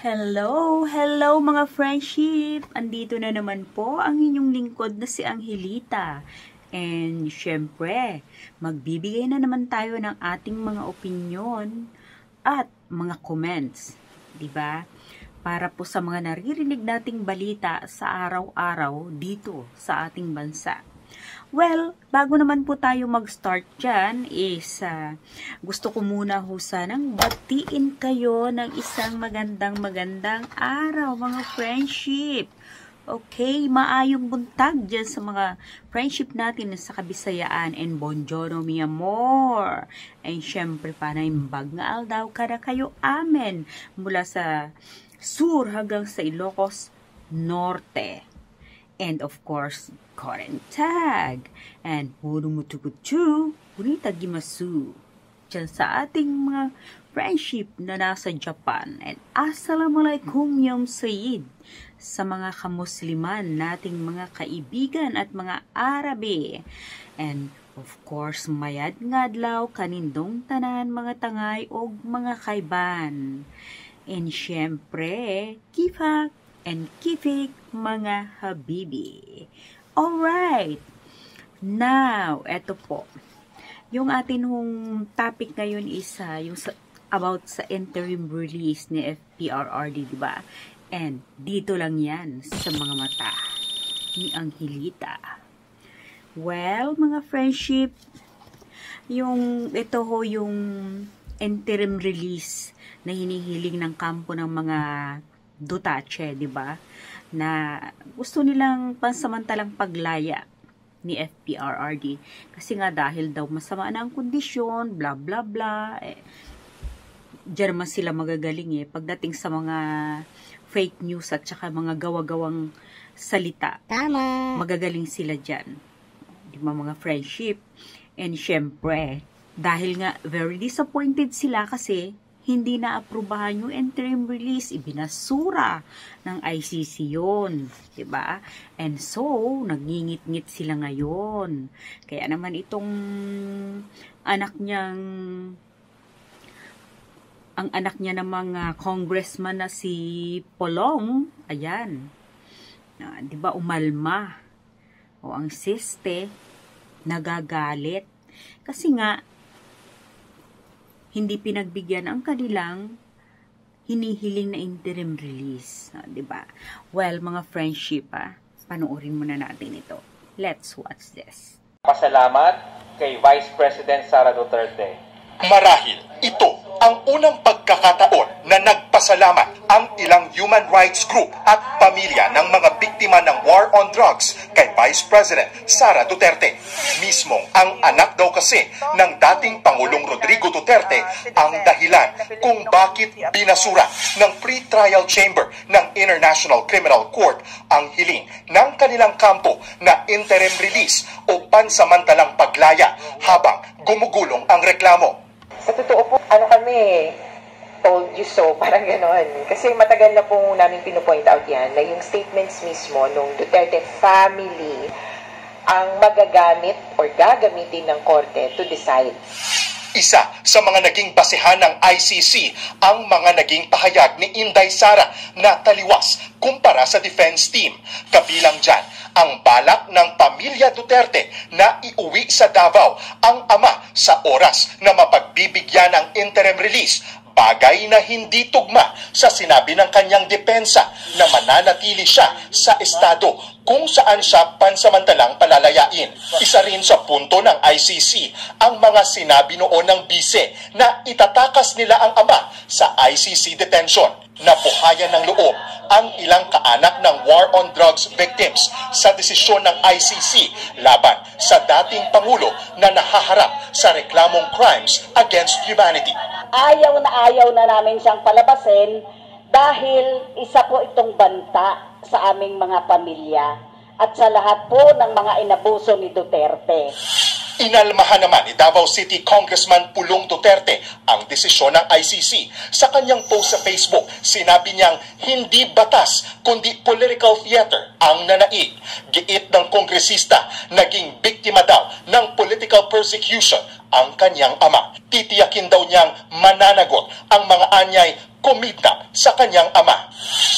Hello! Hello mga friendship! Andito na naman po ang inyong lingkod na si Angelita. And syempre, magbibigay na naman tayo ng ating mga opinyon at mga comments. Diba? Para po sa mga naririnig nating balita sa araw-araw dito sa ating bansa. Well, bago naman po tayo mag-start dyan is gusto ko muna sanang batiin kayo ng isang magandang araw mga friendship. Okay, maayong buntag dyan sa mga friendship natin sa Kabisayaan and bonjour mi amor. And syempre panaimbag nga aldaw kada kayo amen mula sa sur hanggang sa Ilocos Norte. And of course, Korentag. And Murumutukutu, Unitagimasu. Diyan sa ating mga friendship na nasa Japan. And Assalamualaikum Yom Sayid sa mga kamusliman nating mga kaibigan at mga Arabe. And of course, mayad ngadlaw kanindong tanan mga tangay o mga kaiban. And syempre, kifak and kifik mga habibi. Alright. Now, eto po. Yung atin topic ngayon is about sa interim release ni FPRRD, diba? And dito lang yan sa mga mata ni Angelita. Well, mga friendship, yung interim release na hinihiling ng kampo ng mga Duterte, di ba? Na gusto nilang pansamantalang paglaya ni FPRRD. Kasi nga dahil daw masama na ang kondisyon, bla bla bla. Diyan naman sila magagaling pagdating sa mga fake news at saka mga gawa-gawang salita. Tama. Magagaling sila dyan. Di ba mga friendship? And syempre, dahil nga very disappointed sila kasi hindi na-aprubahan yung interim release, ibinasura ng ICC yun, diba? And so, nagngingit-ngit sila ngayon. Kaya naman itong ang anak niya ng mga congressman na si Polong, ayan, diba, umalma. O ang siste, nagagalit. Kasi nga, hindi pinagbigyan ang kanilang hinihiling na interim release. Diba? Well, mga friendship, panoorin muna natin ito. Let's watch this. Pasalamat kay Vice President Sara Duterte. Marahil ito ang unang pagkakataon na nagpasalamat ang ilang human rights group at pamilya ng mga biktima ng war on drugs kay Vice President Sara Duterte. Mismong ang anak daw kasi ng dating Pangulong Rodrigo Duterte ang dahilan kung bakit binasura ng pre-trial chamber ng International Criminal Court ang hiling ng kanilang kampo na interim release o pansamantalang paglaya habang gumugulong ang reklamo. Sa totoo po, kami, told you so, parang gano'n. Kasi matagal na po namin pinupoint out yan, na yung statements mismo nung Duterte family ang magagamit or gagamitin ng korte to decide. Isa sa mga naging basehan ng ICC ang mga naging pahayag ni Inday Sara na taliwas kumpara sa defense team. Kabilang dyan ang balak ng pamilya Duterte na iuwi sa Davao ang ama sa oras na mapagbibigyan ng interim release, bagay na hindi tugma sa sinabi ng kanyang depensa na mananatili siya sa estado kung saan siya pansamantalang palalayain. Isa rin sa punto ng ICC ang mga sinabi noon ng bise na itatakas nila ang ama sa ICC detention. Nabuhayan ng loob ang ilang kaanak ng war on drugs victims sa desisyon ng ICC laban sa dating Pangulo na nahaharap sa reklamong crimes against humanity. Ayaw na namin siyang palabasin dahil isa po itong banta sa aming mga pamilya at sa lahat po ng mga inabuso ni Duterte. Inalmahan naman ni Davao City Congressman Pulong Duterte ang desisyon ng ICC. Sa kanyang post sa Facebook, sinabi niyang hindi batas kundi political theater ang nanaig. Giit ng kongresista, naging biktima daw ng political persecution ang kanyang ama. Titiyakin daw niyang mananagot ang mga anyay kumita sa kanyang ama.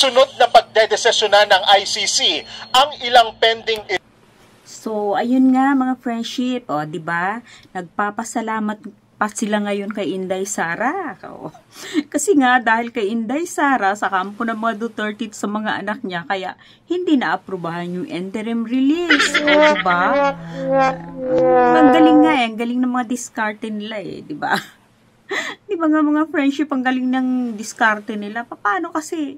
Sunod na pagdedesisyonan ng ICC ang ilang pending. So, ayun nga mga friendship, o, di ba? Nagpapasalamat pa sila ngayon kay Inday Sara. O, kasi nga, dahil kay Inday Sara, sa kampo ng mga Duterte sa mga anak niya, kaya hindi na-aprobahan yung interim release. O, di ba? Ang galing nga ang galing ng mga diskarte nila di ba? Di ba nga mga friendship, ang galing ng diskarte nila? Paano kasi?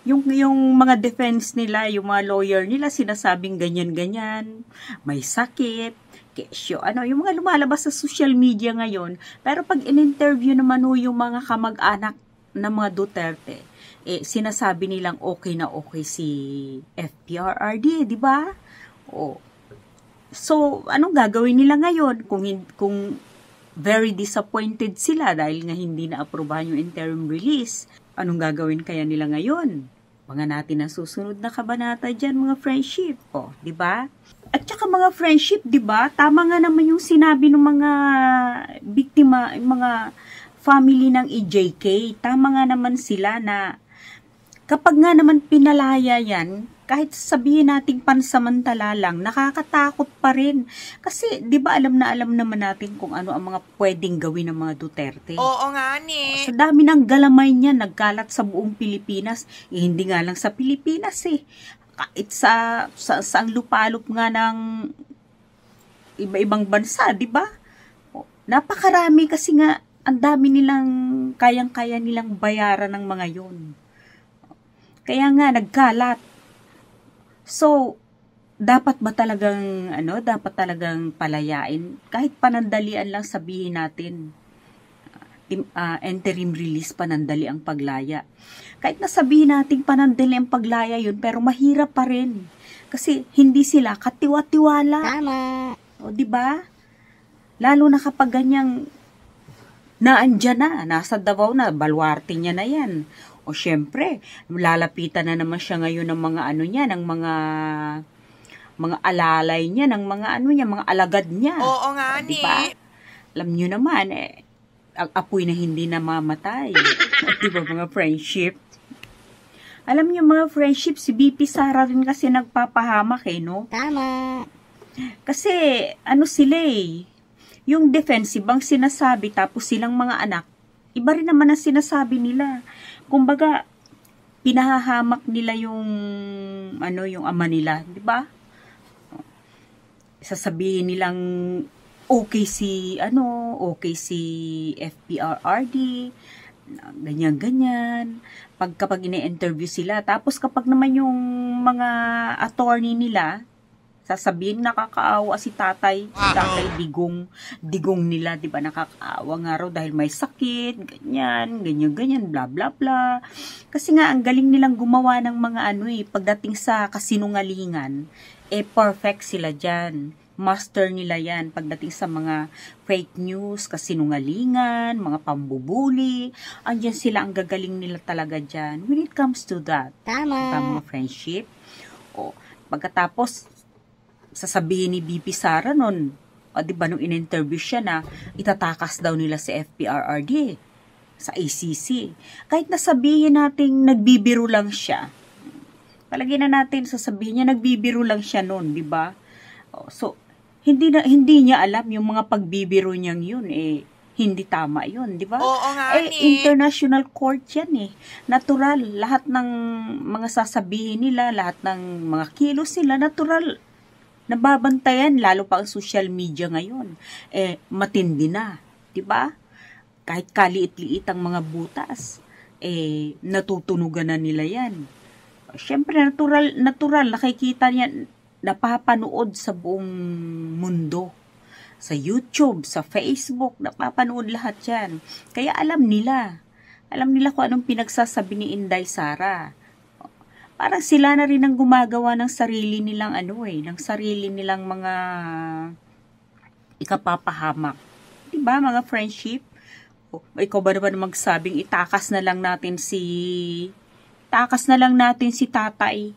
Yung mga defense nila, yung mga lawyer nila, sinasabing ganyan-ganyan, may sakit, kesyo, yung mga lumalabas sa social media ngayon. Pero pag in-interview naman yung mga kamag-anak ng mga Duterte, sinasabi nilang okay na okay si FPRRD, di ba? So, anong gagawin nila ngayon kung very disappointed sila dahil nga hindi na aprobahan yung interim release? Anong gagawin kaya nila ngayon? Mga natin ang susunod na kabanata dyan, mga friendship. Di ba? At saka mga friendship, di ba? Tama nga naman yung sinabi ng mga biktima, yung mga family ng EJK. Tama nga naman sila na kapag nga naman pinalaya yan, kahit sabihin nating pansamantala lang, nakakatakot pa rin. Kasi, di ba alam naman natin kung ano ang mga pwedeng gawin ng mga Duterte. Oo nga ni. Sa dami ng galamay niya, nagkalat sa buong Pilipinas. Hindi nga lang sa Pilipinas Kahit sa ang lupalop nga ng iba-ibang bansa, di ba? Napakarami kasi nga, ang dami nilang, kayang-kaya nilang bayaran ng mga yon. Kaya nga, nagkalat. So, dapat talagang palayain? Kahit panandalian lang sabihin natin, interim release, panandali ang paglaya. Kahit nasabihin natin panandali ang paglaya yun, pero mahirap pa rin. Kasi hindi sila katiwa-tiwala. Tama. O, di ba? Lalo na kapag ganyang naandyan na, nasa Davao na, baluarte niya na yan. O syempre, lalapitan na naman siya ngayon ng mga ng mga alalay niya, ng mga mga alagad niya. Oo nga ni. Diba? Alam niyo naman, ang apoy na hindi namamatay. Diba mga friendship? Alam niyo mga friendship, si BP Sara rin kasi nagpapahamak no? Tama. Kasi, sila yung defensive ang sinasabi, tapos silang mga anak, iba rin naman ang sinasabi nila. Kumbaga, pinahahamak nila yung ama nila, di ba? Sasabihin nilang okay si FPRRD, ganyan-ganyan. Kapag ine-interview sila, tapos kapag naman yung mga attorney nila, sasabihin nakakaawa si tatay digong nila, di ba, nakakaawa nga raw dahil may sakit, ganyan, bla bla bla. Kasi nga ang galing nilang gumawa ng mga pagdating sa kasinungalingan, perfect sila dyan. Master nila yan pagdating sa mga fake news, kasinungalingan, mga pambubuli. Andyan sila, ang gagaling nila talaga dyan when it comes to that. Tama. Diba, mga friendship? Pagkatapos sasabihin ni BP Sara nun, di ba, nung in-interview siya na itatakas daw nila si FPRRD sa ACC. Kahit nasabihin natin nagbibiro lang siya, palagi na natin sasabihin niya nagbibiro lang siya nun, di ba? So, hindi niya alam yung mga pagbibiro niyang yun, hindi tama yun, di ba? Oo nga International court yan Natural, lahat ng mga sasabihin nila, lahat ng mga kilos nila, natural. Nababantayan, lalo pa ang social media ngayon. Matindi na, di ba? Kahit kaliit-liit ang mga butas, natutunugan na nila yan. Siyempre, natural, nakikita niya, napapanood sa buong mundo. Sa YouTube, sa Facebook, napapanood lahat yan. Kaya alam nila kung anong pinagsasabi ni Inday Sara. Parang sila na rin ang gumagawa ng sarili nilang ng sarili nilang mga ikapapahamak. Diba, mga friendship? Ikaw ba naman magsabing itakas na lang natin si tatay?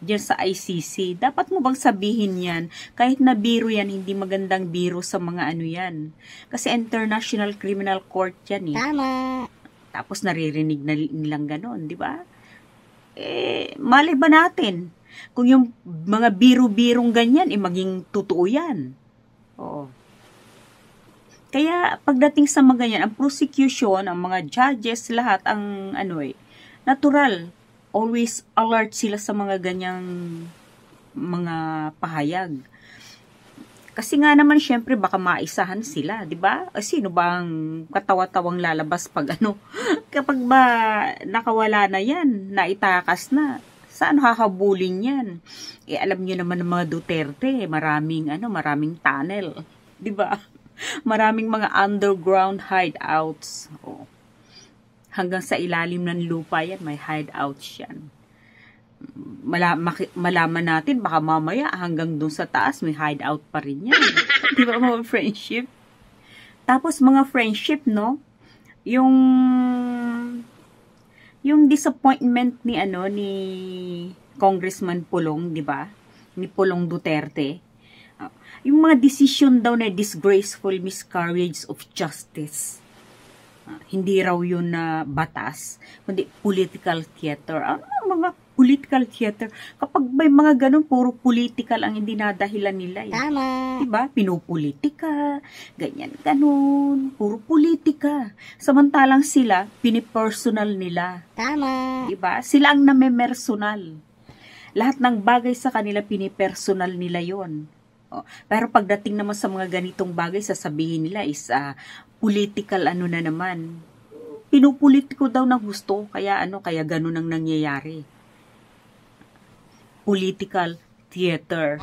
diyan sa ICC. Dapat mo bang sabihin yan? Kahit na biro yan, hindi magandang biro sa mga ano yan. Kasi International Criminal Court yan eh. Tama. Tapos naririnig na nilang ganon, di ba? Malay ba natin? Kung yung mga biro-birong ganyan, maging totoo yan. Oo. Kaya pagdating sa mga ganyan, ang prosecution, ang mga judges, lahat ang natural. Always alert sila sa mga ganyang mga pahayag. Kasi nga naman syempre baka maisahan sila, 'di ba? Sino bang katawa-tawang lalabas pag kapag ba nakawala na 'yan, naitakas na. Saan hahabulin 'yan? Alam niyo naman ng mga Duterte, maraming tunnel, 'di ba? Maraming mga underground hideouts. Oh. Hanggang sa ilalim ng lupa yan, may hideouts yan. Malaman natin, baka mamaya hanggang dun sa taas, may hideout pa rin yan. Di ba mga friendship? Tapos mga friendship, no? Yung disappointment ni Congressman Pulong, di ba? Ni Pulong Duterte. Yung mga decision daw na disgraceful miscarriage of justice. Hindi raw yun na batas, kundi political theater. Ano mga political theater? Kapag may mga ganun, puro political ang hindi nadahilan nila. Tama. Diba? Pinopolitika, ganyan, ganun. Puro politika. Samantalang sila, pinipersonal nila. Tama. Diba? Sila ang namemersonal. Lahat ng bagay sa kanila, pinipersonal nila yon. Pero pagdating naman sa mga ganitong bagay, sasabihin nila is political na naman. Pinupolitiko daw ng gusto, kaya ganun ang nangyayari. Political theater.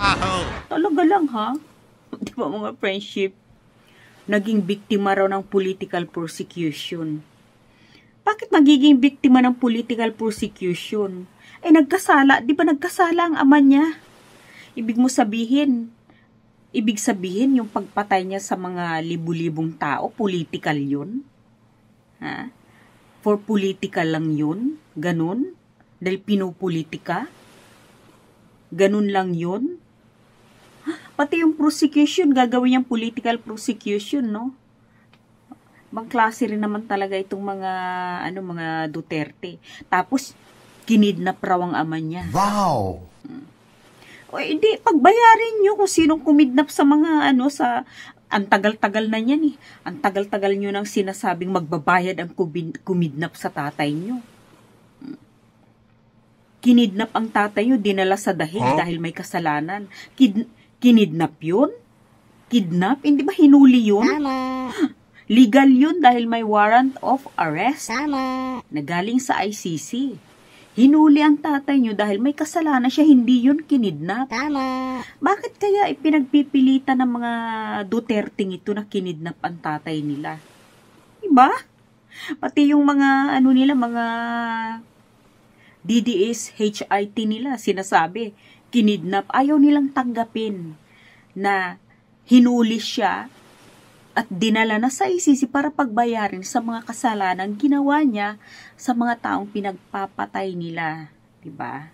Talaga lang ha? Di ba mga friendship? Naging biktima raw ng political persecution. Bakit magiging biktima ng political persecution? Nagkasala, di ba nagkasala ang ama niya? Ibig sabihin, yung pagpatay niya sa mga libu-libong tao, political yun? Ha? For political lang yun? Ganun? Dahil pinupolitika? Ganun lang yun? Pati yung prosecution, gagawin niyang political prosecution, no? Bang klase rin naman talaga itong mga Duterte. Tapos, kinidnap raw ang ama niya. Wow! Hindi, pagbayarin nyo kung sinong kumidnap sa mga ang tagal-tagal na yan eh. Ang tagal-tagal nyo nang sinasabing magbabayad ang kumidnap sa tatay nyo. Kinidnap ang tatay nyo, dinala sa dahig dahil may kasalanan. Kinidnap yun? Kidnap? Hindi ba hinuli yun? Tama. Legal yun dahil may warrant of arrest. Tama. Na galing sa ICC. Hinuli ang tatay nyo dahil may kasalanan siya, hindi yun kinidnap. Tama. Bakit kaya ipinagpipilitan ng mga Duterting ito na kinidnap ang tatay nila? Diba? Pati yung mga mga DDS, HIT nila, sinasabi, kinidnap, ayaw nilang tanggapin na hinuli siya at dinala na sa ICC para pagbayarin sa mga kasalanan ginawa niya sa mga taong pinagpapatay nila, 'di ba?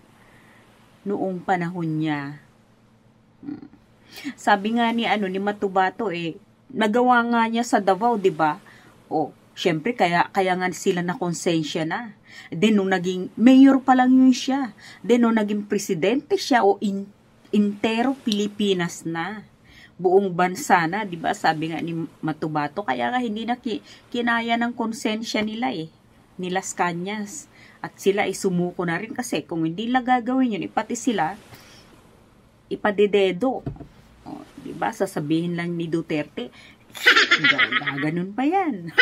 Noong panahon niya. Sabi nga ni Matubato nagawa nga niya sa Davao, 'di ba? Syempre kaya nga sila na konsensya na. Then nung naging mayor pa lang yun siya. Then nung naging presidente siya intero Pilipinas na. Buong bansa na, 'di ba? Sabi nga ni Matubato, kaya nga hindi na kinaya ng konsensya nila ni Las Cañas. At sila sumuko na rin kasi kung hindi nila gagawin yun, pati sila ipadededo. 'Di ba? Sasabihin lang ni Duterte, ganun pa yan.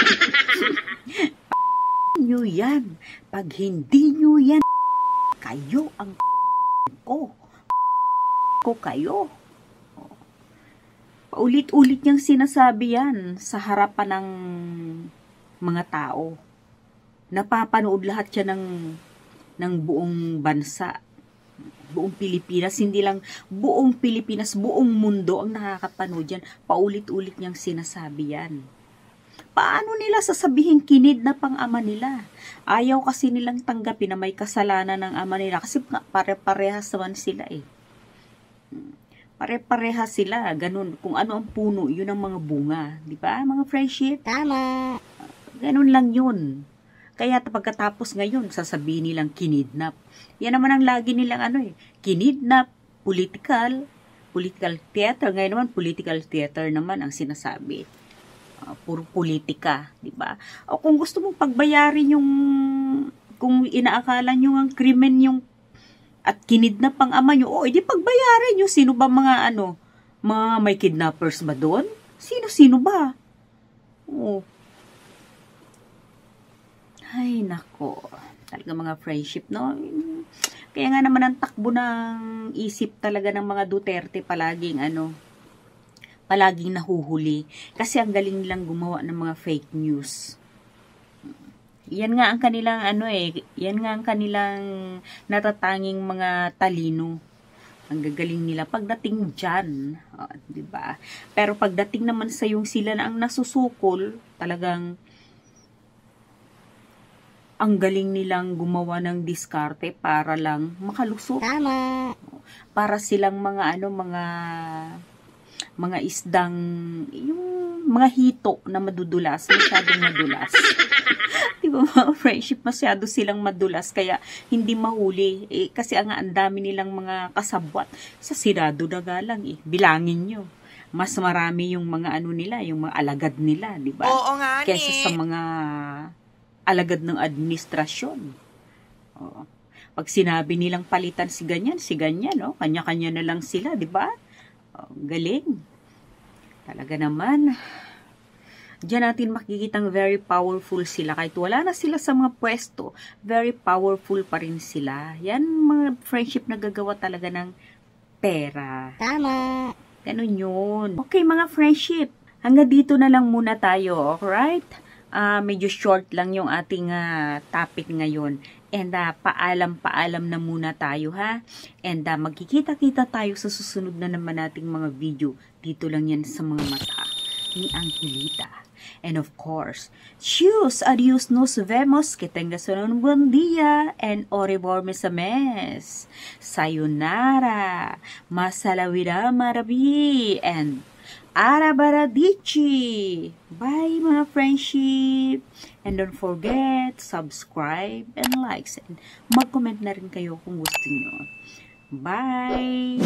Nyo yan. Pag hindi nyo yan, kayo ang ko kayo. Paulit-ulit niyang sinasabi yan sa harapan ng mga tao. Napapanood lahat siya ng buong bansa. Buong Pilipinas, hindi lang buong Pilipinas, buong mundo ang nakakapanood yan. Paulit-ulit niyang sinasabi yan. Paano nila sasabihin kinidnap ang ama nila? Ayaw kasi nilang tanggapin na may kasalanan ng ama nila kasi pare-parehas naman sila eh. Pare-parehas sila, ganun. Kung ano ang puno, yun ang mga bunga. Di ba, mga friendship? Tama. Ganun lang yun. Kaya pagkatapos ngayon, sasabihin nilang kinidnap. Yan naman ang lagi nilang kinidnap, political theater. Ngayon naman, political theater naman ang sinasabi. Puro politika, di ba? O kung gusto mong pagbayarin kung inaakala nyo ang krimen yung at kinidnap ang ama nyo, edi pagbayarin nyo. Sino ba mga may kidnappers ba doon? Sino ba? Ay, nako. Talaga mga friendship, no? Kaya nga naman ang takbo ng isip talaga ng mga Duterte palaging nahuhuli. Kasi ang galing nilang gumawa ng mga fake news. Yan nga ang kanilang yan nga ang kanilang natatanging mga talino. Ang gagaling nila pagdating diyan, 'di ba? Pero pagdating naman sa yung sila na ang nasusukol, talagang ang galing nilang gumawa ng diskarte para lang makalusot. Tama. Para silang mga mga isdang yung mga hito na madudulas, masyadong madulas. Diba mga friendship, masyado silang madulas kaya hindi mahuli. Kasi ang dami nilang mga kasabwat. Sa sirado na nga lang bilangin nyo. Mas marami yung mga nila, yung mga alagad nila, di ba? Oo nga Kesa sa mga alagad ng administrasyon. Pag sinabi nilang palitan si ganyan, no? Kanya-kanya na lang sila, di ba? Galing. Talaga naman. Diyan natin makikitang very powerful sila. Kahit wala na sila sa mga pwesto, very powerful pa rin sila. Yan mga friendship na gagawa talaga ng pera. Tama. Ganun yun. Okay mga friendship, hanggang dito na lang muna tayo, alright? Medyo short lang yung ating topic ngayon. And paalam na muna tayo ha. And magkikita-kita tayo sa susunod na naman nating mga video. Dito lang yan sa mga mata ni Angelita. And of course, cheers, adios, nos vemos, que tengas un buen día, and oribor mes. Sayonara, masalawira marabi, and arabaradichi. Bye mga friendship. And don't forget, subscribe and likes. And mag-comment na rin kayo kung gusto nyo. Bye!